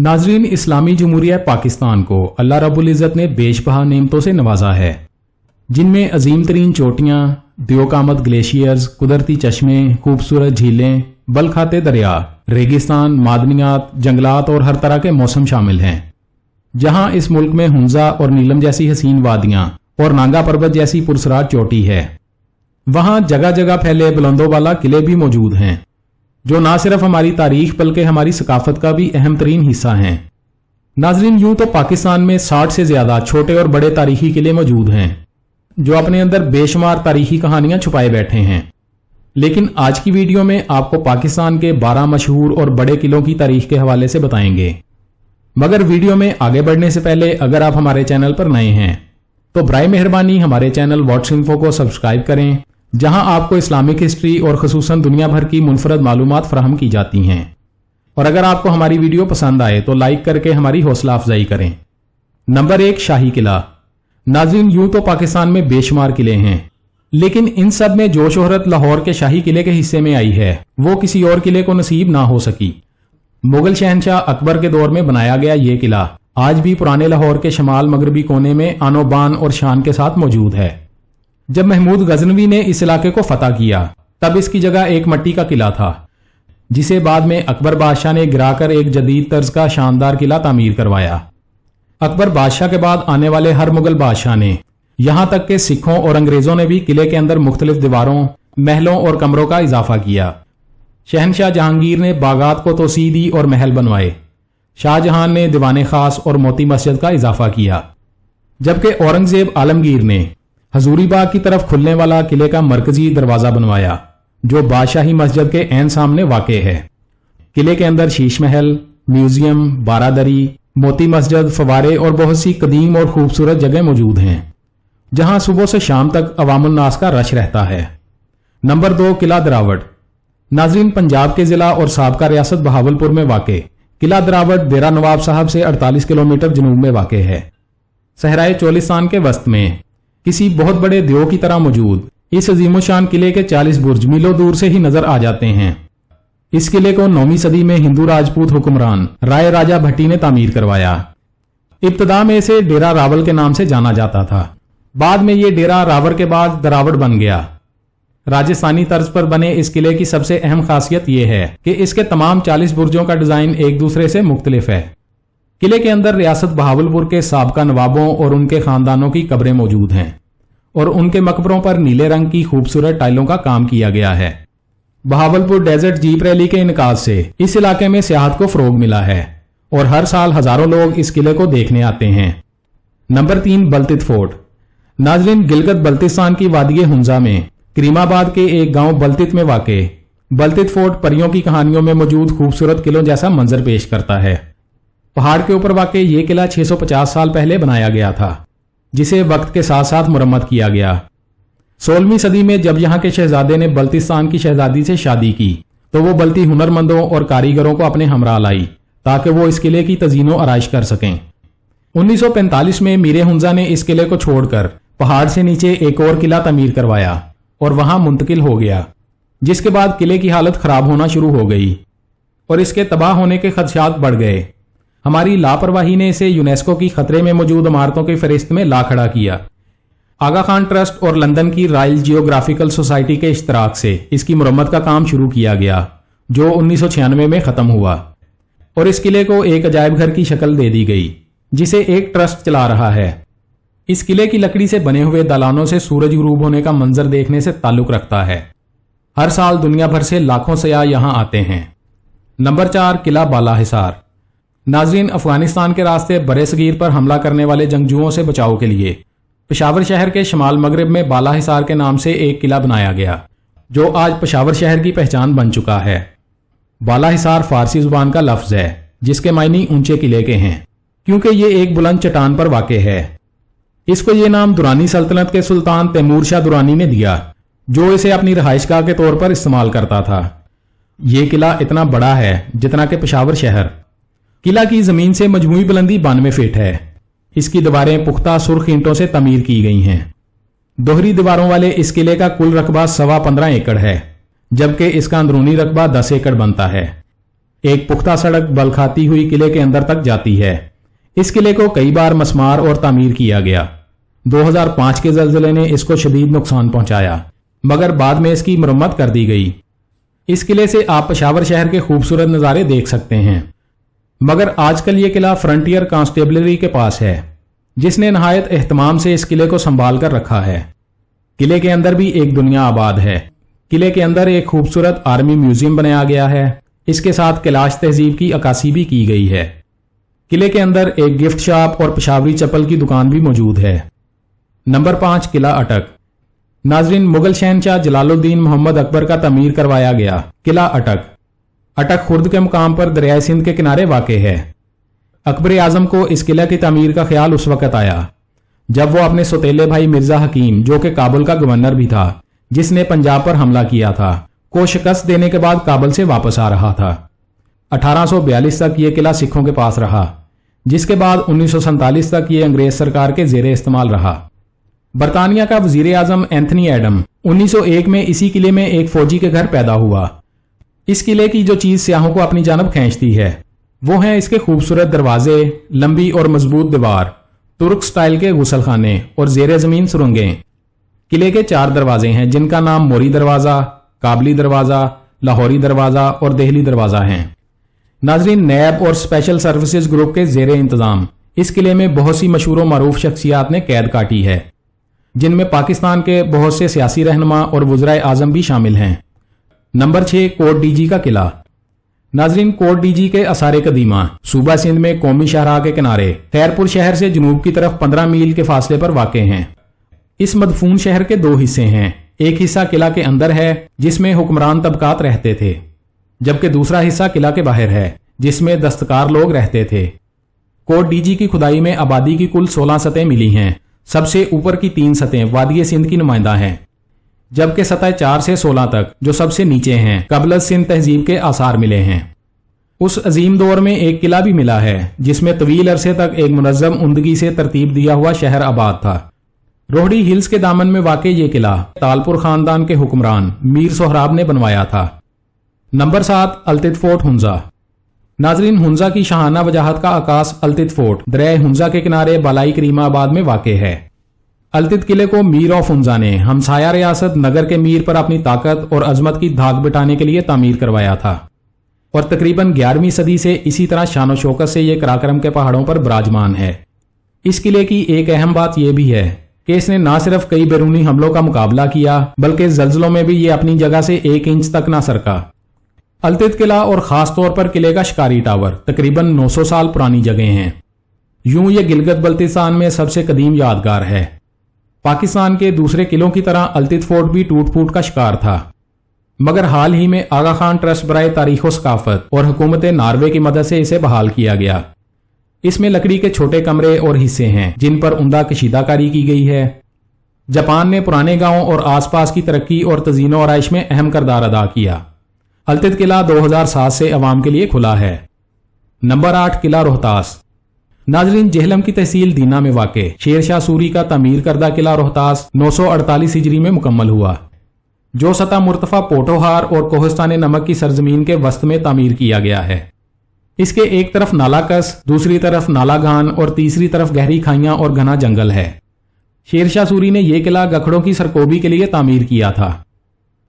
नाजरीन, इस्लामी जमहूरिया पाकिस्तान को अल्लाह रब्बुल इज़्ज़त ने बेशबहा नेमतों से नवाजा है, जिनमें अजीम तरीन चोटियाँ, दियोकामत ग्लेशियर्स, कुदरती चश्मे, खूबसूरत झीलें, बल खाते दरिया, रेगिस्तान, मादनियात, जंगलात और हर तरह के मौसम शामिल हैं। जहाँ इस मुल्क में हुंजा और नीलम जैसी हसीन वादियाँ और नांगा पर्वत जैसी पुरसरार चोटी है, वहाँ जगह जगह फैले बुलंदों किले भी मौजूद हैं, जो ना सिर्फ हमारी तारीख बल्कि हमारी सकाफत का भी अहम तरीन हिस्सा हैं। नाजरीन, यूं तो पाकिस्तान में 60 से ज्यादा छोटे और बड़े तारीखी किले मौजूद हैं, जो अपने अंदर बेशुमार तारीखी कहानियां छुपाए बैठे हैं। लेकिन आज की वीडियो में आपको पाकिस्तान के 12 मशहूर और बड़े किलों की तारीख के हवाले से बताएंगे। मगर वीडियो में आगे बढ़ने से पहले अगर आप हमारे चैनल पर नए हैं तो बराए मेहरबानी हमारे चैनल वॉट्स इन्फो को सब्सक्राइब करें, जहां आपको इस्लामिक हिस्ट्री और खुसूसन दुनिया भर की मुनफरद मालूमात फराहम की जाती हैं। और अगर आपको हमारी वीडियो पसंद आए तो लाइक करके हमारी हौसला अफजाई करें। नंबर 1, शाही किला। नाज़रीन, यूं तो पाकिस्तान में बेशुमार किले हैं, लेकिन इन सब में जो शोहरत लाहौर के शाही किले के हिस्से में आई है वो किसी और किले को नसीब ना हो सकी। मुगल शहनशाह अकबर के दौर में बनाया गया ये किला आज भी पुराने लाहौर के शमाल मगरबी कोने में आनो बान और शान के साथ मौजूद है। जब महमूद गजनवी ने इस इलाके को फतह किया तब इसकी जगह एक मट्टी का किला था, जिसे बाद में अकबर बादशाह ने गिराकर एक जदीद तर्ज का शानदार किला तामीर करवाया। अकबर बादशाह के बाद आने वाले हर मुगल बादशाह ने, यहां तक के सिखों और अंग्रेजों ने भी किले के अंदर मुख्तलिफ दीवारों, महलों और कमरों का इजाफा किया। शहनशाह जहांगीर ने बागात को तोसी दी और महल बनवाए। शाहजहां ने दीवाने खास और मोती मस्जिद का इजाफा किया, जबकि औरंगजेब आलमगीर ने हजूरी बाग की तरफ खुलने वाला किले का मरकजी दरवाजा बनवाया, जो बादशाही मस्जिद के ऐन सामने वाक़े है। किले के अंदर शीश महल, म्यूजियम, बारादरी, मोती मस्जिद, फवारे और बहुत सी कदीम और खूबसूरत जगह मौजूद हैं, जहां सुबह से शाम तक अवामुन नास का रश रहता है। नंबर 2, किला दरावट। नाजरीन, पंजाब के जिला और साबका रियासत बहावलपुर में वाक़े किला दरावट डेरा नवाब साहब से 48 किलोमीटर जनूब में वाक़े है। सहराए चोलिस्तान के वस्त में किसी बहुत बड़े देव की तरह मौजूद इस अजीमोशान किले के 40 बुर्ज मीलों दूर से ही नजर आ जाते हैं। इस किले को 9वीं सदी में हिंदू राजपूत हुक्मरान राय राजा भट्टी ने तामीर करवाया। इब्तदा में इसे डेरा रावल के नाम से जाना जाता था। बाद में ये डेरा रावर के बाद दरावट बन गया। राजस्थानी तर्ज पर बने इस किले की सबसे अहम खासियत यह है कि इसके तमाम 40 बुर्जों का डिजाइन एक दूसरे से मुख्तलिफ है। किले के अंदर रियासत बहावलपुर के साबका नवाबों और उनके खानदानों की कब्रें मौजूद हैं और उनके मकबरों पर नीले रंग की खूबसूरत टाइलों का काम किया गया है। बहावलपुर डेजर्ट जीप रैली के इनकाज से इस इलाके में सियाहत को फरोग मिला है और हर साल हजारों लोग इस किले को देखने आते हैं। Number 3, Baltit fort. नाजरीन, गिलगित बल्तिस्तान की वादिये हुंजा में करीमाबाद के एक गांव बल्तित में वाक़े बल्तित फोर्ट परियों की कहानियों में मौजूद खूबसूरत किलों जैसा मंजर पेश करता है। पहाड़ के ऊपर वाक़े ये किला 650 साल पहले बनाया गया था, जिसे वक्त के साथ साथ मुरम्मत किया गया। 16वीं सदी में जब यहाँ के शहजादे ने बल्तिस्तान की शहजादी से शादी की तो वो बल्ती हुनरमंदों और कारीगरों को अपने हमरा लाई ताकि वो इस किले की तज़ीनो आराइश कर सकें। 1945 में मीरे हुंजा ने इस किले को छोड़कर पहाड़ से नीचे एक और किला तमीर करवाया और वहां मुंतकिल हो गया, जिसके बाद किले की हालत खराब होना शुरू हो गई और इसके तबाह होने के खदशात बढ़ गए। हमारी लापरवाही ने इसे यूनेस्को की खतरे में मौजूद इमारतों की फहरिस्त में ला खड़ा किया। आगा खान ट्रस्ट और लंदन की रॉयल जियोग्राफिकल सोसाइटी के इश्तराक से इसकी मुरम्मत का काम शुरू किया गया, जो 1996 में खत्म हुआ और इस किले को एक अजायब घर की शक्ल दे दी गई, जिसे एक ट्रस्ट चला रहा है। इस किले की लकड़ी से बने हुए दालानों से सूरज गुरूब होने का मंजर देखने से ताल्लुक रखता है। हर साल दुनिया भर से लाखों सयाह यहां आते हैं। नंबर 4, किला बाला हिसार। नाजरीन, अफगानिस्तान के रास्ते बरे सगीर पर हमला करने वाले जंगजुओं से बचाव के लिए पेशावर शहर के शमाल मगरब में बाला हिसार के नाम से एक किला बनाया गया, जो आज पेशावर शहर की पहचान बन चुका है। बाला हिसार फारसी जुबान का लफ्ज है, जिसके मायने ऊंचे किले के हैं, क्योंकि ये एक बुलंद चट्टान पर वाक़े है। इसको ये नाम दुरानी सल्तनत के सुल्तान तैमूर शाह दुरानी ने दिया, जो इसे अपनी रहायशगाह के तौर पर इस्तेमाल करता था। ये किला इतना बड़ा है जितना कि पेशावर शहर। किला की जमीन से मजमूई बुलंदी 92 फीट है। इसकी दीवारें पुख्ता सुर्ख ईंटों से तमीर की गई हैं। दोहरी दीवारों वाले इस किले का कुल रकबा 15.25 एकड़ है, जबकि इसका अंदरूनी रकबा 10 एकड़ बनता है। एक पुख्ता सड़क बल खाती हुई किले के अंदर तक जाती है। इस किले को कई बार मसमार और तामीर किया गया। 2005 के ज़लज़ले ने इसको शदीद नुकसान पहुंचाया, मगर बाद में इसकी मरम्मत कर दी गई। इस किले से आप पेशावर शहर के खूबसूरत नज़ारे देख सकते हैं, मगर आजकल ये किला फ्रंटियर कांस्टेबलरी के पास है, जिसने नहायत एहतमाम से इस किले को संभाल कर रखा है। किले के अंदर भी एक दुनिया आबाद है। किले के अंदर एक खूबसूरत आर्मी म्यूजियम बनाया गया है। इसके साथ कैलाश तहजीब की अक्कासी भी की गई है। किले के अंदर एक गिफ्ट शॉप और पेशावरी चप्पल की दुकान भी मौजूद है। नंबर 5, किला अटक। नाजरीन, मुगल शहनशाह जलालुद्दीन मोहम्मद अकबर का तमीर करवाया गया किला अटक। अटक खुर्द के मुकाम पर दरियाए सिंध के किनारे वाक़ है। अकबर आजम को इस किला की तमीर का ख्याल उस वक्त आया जब वो अपने सौतेले भाई मिर्जा हकीम, जो कि काबुल का गवर्नर भी था, जिसने पंजाब पर हमला किया था, को शिकस्त देने के बाद काबुल से वापस आ रहा था। 1842 तक ये किला सिखों के पास रहा, जिसके बाद 1947 तक ये अंग्रेज सरकार के जेरे इस्तेमाल रहा। बरतानिया का वजीर आजम एंथनी एडम 1901 में इसी किले में एक फौजी के घर पैदा हुआ। इस किले की जो चीज सियाहों को अपनी जानब खींचती है वो हैं इसके खूबसूरत दरवाजे, लंबी और मजबूत दीवार, तुर्क स्टाइल के गुसलखाने और जेर जमीन सुरंगें। किले के 4 दरवाजे हैं, जिनका नाम मोरी दरवाजा, काबली दरवाजा, लाहौरी दरवाजा और देहली दरवाजा हैं। नाजरीन, नैब और स्पेशल सर्विसेज ग्रुप के जेर इंतजाम इस किले में बहुत सी मशहूर व मारूफ शख्सियात ने कैद काटी है, जिनमें पाकिस्तान के बहुत से सियासी रहनुमा और वज़राए आजम भी शामिल हैं। नंबर 6, कोट डीजी का किला। नाजरीन, कोट डीजी के आसार कदीमा सूबा सिंध में कौमी शाहराह के किनारे खैरपुर शहर से जनूब की तरफ 15 मील के फासले पर वाक़ हैं। इस मदफून शहर के 2 हिस्से हैं। एक हिस्सा किला के अंदर है, जिसमें हुक्मरान तबकात रहते थे, जबकि दूसरा हिस्सा किला के बाहर है, जिसमें दस्तकार लोग रहते थे। कोट डीजी की खुदाई में आबादी की कुल 16 सतह मिली हैं। सबसे ऊपर की 3 सतह वादिय सिंध की नुमाइंदा हैं, जबकि सतह 4 से 16 तक जो सबसे नीचे हैं कबलत सिंध तहजीब के आसार मिले हैं। उस अजीम दौर में एक किला भी मिला है, जिसमें तवील अरसे तक एक मुनज़्ज़म उम्दगी से तरतीब दिया हुआ शहर आबाद था। रोहड़ी हिल्स के दामन में वाक़ ये किला तालपुर खानदान के हुक्मरान मीर सोहराब ने बनवाया था। Number 7, Altit fort Hunza. नाजरीन, हुंजा की शाहाना वजाहत का आकाश अल्तित फोर्ट दरिया हुंजा के किनारे बालाई करीमाबाद में वाक़ है। अल्तित किले को मीर ऑफ हुंजा ने हमसाया रियासत नगर के मीर पर अपनी ताकत और अजमत की धाक बिठाने के लिए तामीर करवाया था, और तकरीबन 11वीं सदी से इसी तरह शान शौकत से ये कराक्रम के पहाड़ों पर विराजमान है। इस किले की एक अहम बात यह भी है कि इसने न सिर्फ कई बैरूनी हमलों का मुकाबला किया, बल्कि जल्जलों में भी ये अपनी जगह से 1 इंच तक न सरका। अल्तित किला और खास तौर पर किले का शिकारी टावर तकरीबन 900 साल पुरानी जगह हैं। यूं ये गिलगित बल्तिस्तान में सबसे कदीम यादगार है। पाकिस्तान के दूसरे किलों की तरह अल्तित फोर्ट भी टूट फूट का शिकार था, मगर हाल ही में आगा खान ट्रस्ट बराए तारीख व सकाफत और हुकूमत नार्वे की मदद से इसे बहाल किया गया। इसमें लकड़ी के छोटे कमरे और हिस्से हैं, जिन पर उम्दा कशीदाकारी की गई है। जापान ने पुराने गांवों और आसपास की तरक्की और तज़ीनो और आइश में अहम किरदार अदा किया। अल्तित किला 2007 से अवाम के लिए खुला है। नंबर 8, किला रोहतास। नाजरीन, जेहलम की तहसील दीना में वाक़े शेर शाह सूरी का तमीर करदा किला रोहतास 948 हिजरी में मुकम्मल हुआ, जो सतह मुर्तफा पोटोहार और कोहिस्तान नमक की सरजमीन के वस्त में तामीर किया गया है। इसके एक तरफ नाला कस, दूसरी तरफ नाला घान और तीसरी तरफ गहरी खाइयां और घना जंगल है। शेर शाह सूरी ने यह किला गखड़ों की सरकोबी के लिए तामीर किया था।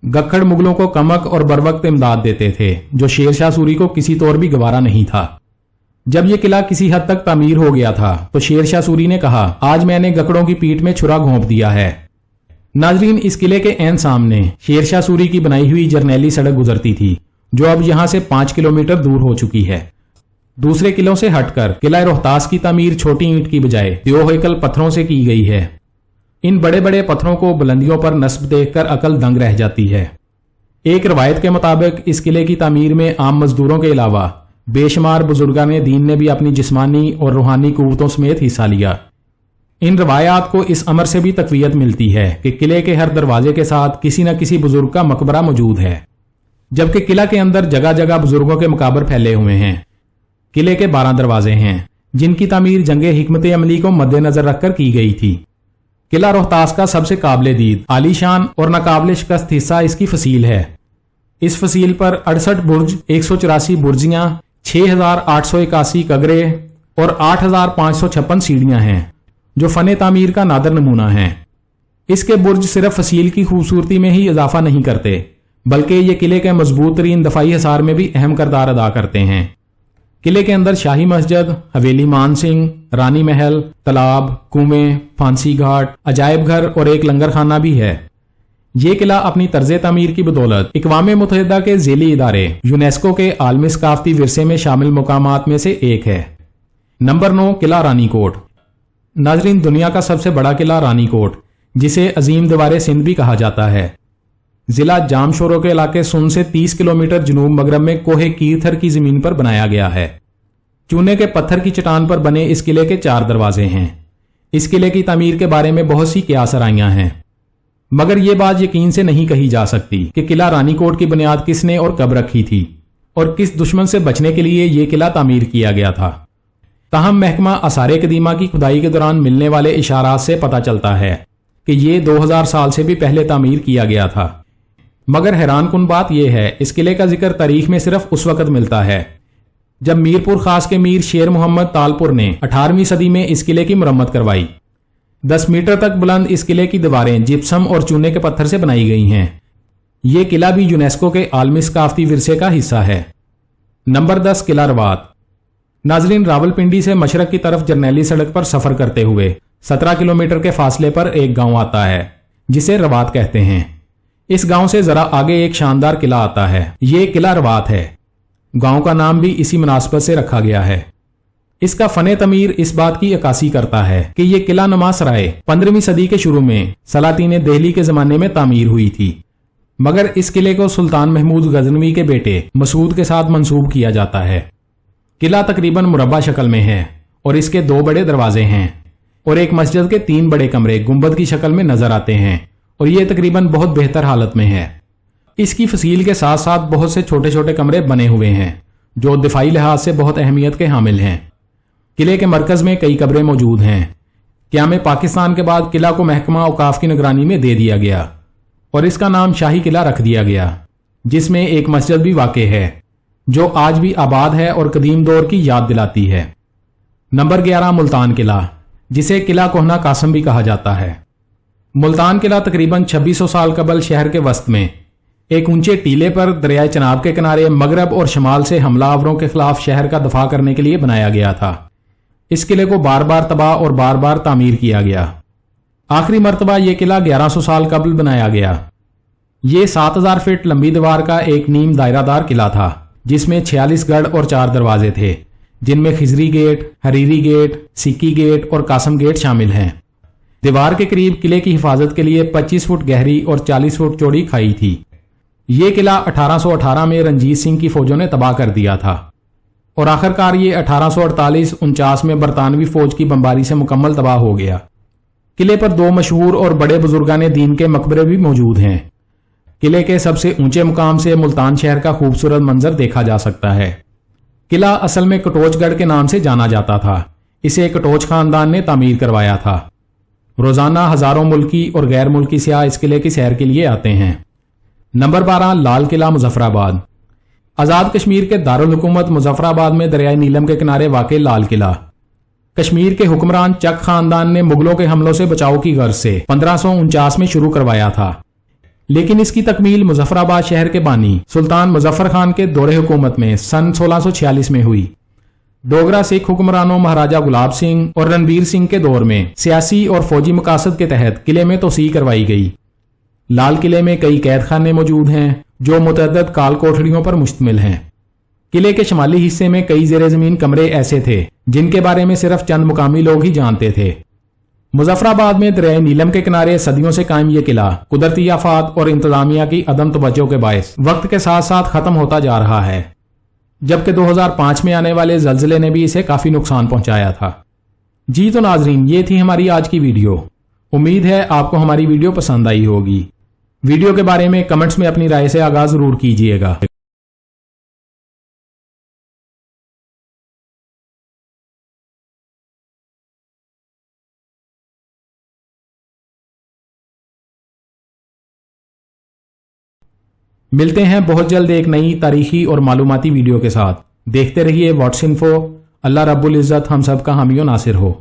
गखड़ मुगलों को कमक और बरवक्त इमदाद देते थे, जो शेर शाह सूरी को किसी तौर भी गवारा नहीं था। जब यह किला किसी हद तक तामीर हो गया था तो शेर शाह सूरी ने कहा, आज मैंने गखड़ों की पीठ में छुरा घोंप दिया है। नाजरीन, इस किले के ऐन सामने शेर शाह सूरी की बनाई हुई जरनैली सड़क गुजरती थी, जो अब यहां से 5 किलोमीटर दूर हो चुकी है। दूसरे किलों से हटकर किला रोहतास की तामीर छोटी ईंट की बजाय त्योहेकल पत्थरों से की गई है। इन बड़े बड़े पत्थरों को बुलंदियों पर नस्ब देखकर अकल दंग रह जाती है। एक रवायत के मुताबिक इस किले की तामीर में आम मजदूरों के अलावा बेशुमार बुजुर्गान दीन ने भी अपनी जिस्मानी और रूहानी कुव्वतों समेत हिस्सा लिया। इन रवायात को इस अमर से भी तकवीयत मिलती है कि किले के हर दरवाजे के साथ किसी न किसी बुजुर्ग का मकबरा मौजूद है, जबकि किला के अंदर जगह जगह बुजुर्गों के मकाबर फैले हुए हैं। किले के 12 दरवाजे हैं, जिनकी तामीर जंगे हिकमत अमली को मद्देनजर रखकर की गई थी। किला रोहतास का सबसे काबिल दीद, आलीशान और नाकाबिल शिकस्त हिस्सा इसकी फसील है। इस फसील पर 68 बुर्ज, 184 बुर्जियां, 6,881 कगरे और 8,556 सीढ़ियां हैं, जो फने तामीर का नादर नमूना है। इसके बुर्ज सिर्फ फसील की खूबसूरती में ही इजाफा नहीं करते, बल्कि ये किले के मजबूत तरीन दफाई हिसार में भी अहम किरदार अदा करते हैं। किले के अंदर शाही मस्जिद, हवेली मान सिंह, रानी महल, तालाब, कुएं, फांसी घाट, अजायब घर और एक लंगर खाना भी है। ये किला अपनी तर्ज तामीर की बदौलत इक़वाम मुत्तहिदा के ज़ेली इदारे यूनेस्को के आलमी सकाफती विरसे में शामिल मकामात में से एक है। नंबर 9, किला रानीकोट। नाजरीन, दुनिया का सबसे बड़ा किला रानीकोट, जिसे अजीम दीवार सिंध भी कहा जाता है, जिला जामशोरो के इलाके सुन से 30 किलोमीटर जनूब मगरब में कोहे कीरथर की जमीन पर बनाया गया है। चूने के पत्थर की चट्टान पर बने इस किले के 4 दरवाजे हैं। इस किले की तामीर के बारे में बहुत सी कियास आराइयां हैं, मगर यह बात यकीन से नहीं कही जा सकती कि किला रानीकोट की बुनियाद किसने और कब रखी थी और किस दुश्मन से बचने के लिए यह किला तामीर किया गया था। ताहम महकमा आसार कदीमा की खुदाई के दौरान मिलने वाले इशारात से पता चलता है कि यह 2000 साल से भी पहले तामीर किया गया था। मगर हैरान कुन बात यह है, इस किले का जिक्र तारीख में सिर्फ उस वक्त मिलता है जब मीरपुर खास के मीर शेर मोहम्मद तालपुर ने 18वीं सदी में इस किले की मुरम्मत करवाई। 10 मीटर तक बुलंद इस किले की दीवारें जिप्सम और चूने के पत्थर से बनाई गई हैं। यह किला भी यूनेस्को के आलमी सकाफती विरसे का हिस्सा है। नंबर 10, किला रवात। नाजरीन, रावलपिंडी से मशरक की तरफ जरनैली सड़क पर सफर करते हुए 17 किलोमीटर के फासले पर एक गांव आता है जिसे रवात कहते हैं। इस गांव से जरा आगे एक शानदार किला आता है। ये किला रवात है। गांव का नाम भी इसी मुनासबत से रखा गया है। इसका फने तमीर इस बात की अक्कासी करता है कि यह किला नुमा सराय 15वीं सदी के शुरू में सलातीन दिल्ली के जमाने में तामीर हुई थी, मगर इस किले को सुल्तान महमूद गजनवी के बेटे मसूद के साथ मंसूब किया जाता है। किला तकरीबन मुरब्बा शक्ल में है और इसके 2 बड़े दरवाजे हैं और एक मस्जिद के 3 बड़े कमरे गुंबद की शक्ल में नजर आते हैं और ये तकरीबन बहुत बेहतर हालत में है। इसकी फसील के साथ साथ बहुत से छोटे छोटे कमरे बने हुए हैं जो दिफाई लिहाज से बहुत अहमियत के हामिल हैं। किले के मरकज में कई कब्रें मौजूद हैं। क़याम पाकिस्तान के बाद किला को महकमा औकाफ की निगरानी में दे दिया गया और इसका नाम शाही किला रख दिया गया, जिसमें एक मस्जिद भी वाक़ है जो आज भी आबाद है और कदीम दौर की याद दिलाती है। नंबर 11, मुल्तान किला, जिसे किला कोहना कासम भी कहा जाता है। मुल्तान किला तकरीबन 2600 साल कबल शहर के वस्त में एक ऊंचे टीले पर दरियाए चनाब के किनारे मगरब और शमाल से हमलावरों के खिलाफ शहर का दफा करने के लिए बनाया गया था। इस किले को बार बार तबाह और बार बार तामीर किया गया। आखिरी मरतबा यह किला 1100 साल कबल बनाया गया। ये 7000 फीट लंबी दीवार का एक नीम दायरादार किला था जिसमें 46 गढ़ और 4 दरवाजे थे, जिनमें खिजरी गेट, हरीरी गेट, सिक्की गेट और कासम गेट शामिल हैं। दीवार के करीब किले की हिफाजत के लिए 25 फुट गहरी और 40 फुट चौड़ी खाई थी। ये किला 1818 में रंजीत सिंह की फौजों ने तबाह कर दिया था और आखिरकार ये 1848-49 में बरतानवी फौज की बमबारी से मुकम्मल तबाह हो गया। किले पर 2 मशहूर और बड़े बुजुर्गाने दीन के मकबरे भी मौजूद हैं। किले के सबसे ऊंचे मुकाम से मुल्तान शहर का खूबसूरत मंजर देखा जा सकता है। किला असल में कटोचगढ़ के नाम से जाना जाता था। इसे कटोच खानदान ने तामीर करवाया था। रोजाना हजारों मुल्की और गैर मुल्की सियाह इस किले की सैर के लिए आते हैं। नंबर 12, लाल किला मुजफ्फराबाद। आजाद कश्मीर के दारुल हुकूमत मुजफ्फराबाद में दरियाए नीलम के किनारे वाक़ लाल किला कश्मीर के हुक्मरान चक खानदान ने मुगलों के हमलों से बचाव की गर्ज से 1549 में शुरू करवाया था, लेकिन इसकी तकमील मुजफ्फराबाद शहर के बानी सुल्तान मुजफ्फर खान के दौरे हुकूमत में सन 1646 में हुई। डोगरा सिख हुक्मरानों महाराजा गुलाब सिंह और रणबीर सिंह के दौर में सियासी और फौजी मकासद के तहत किले में तोसी करवाई गई। लाल किले में कई कैद खाने मौजूद हैं जो मुतअद्दिद काल कोठड़ियों पर मुश्तमिल हैं। किले के शुमाली हिस्से में कई ज़ेरे ज़मीन कमरे ऐसे थे जिनके बारे में सिर्फ चंद मुकामी लोग ही जानते थे। मुजफ्फराबाद में दरियाए नीलम के किनारे सदियों से कायम यह किला कुदरती आफात और इंतजामिया की अदम तवज्जो के बायस वक्त के साथ साथ खत्म होता जा रहा है, जबकि 2005 में आने वाले जल्जले ने भी इसे काफी नुकसान पहुंचाया था। जी तो नाजरीन, ये थी हमारी आज की वीडियो। उम्मीद है आपको हमारी वीडियो पसंद आई होगी। वीडियो के बारे में कमेंट्स में अपनी राय से आगाज जरूर कीजिएगा। ملتے ہیں بہت جلد ایک نئی تاریخی اور معلوماتی ویڈیو کے ساتھ. دیکھتے رہیے واٹس انفو. اللہ رب العزت ہم سب کا حامی و ناصر ہو.